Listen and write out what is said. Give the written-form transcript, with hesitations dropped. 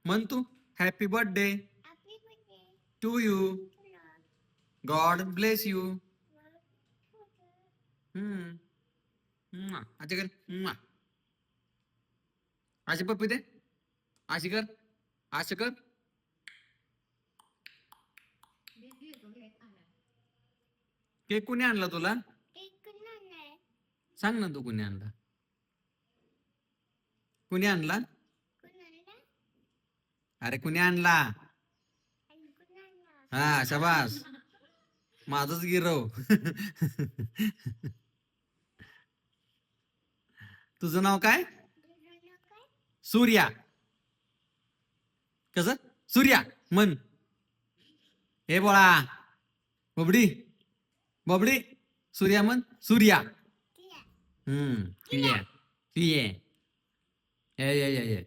म्हण तू happy birthday to you. God bless you. आजी कर. आजी पप्पी दे. आशी कर. आशी कर. केक कुणी आणला तुला? सांग ना तू कुणी आणला. कुणी आणला? अरे कुणी आणला? हा शाबास. माझच गिरव. तुझं नाव काय? सूर्या. कस सूर्या म्हण. हे बोळा बबडी बबडी सूर्या म्हण. सूर्या. ये ये ये ये.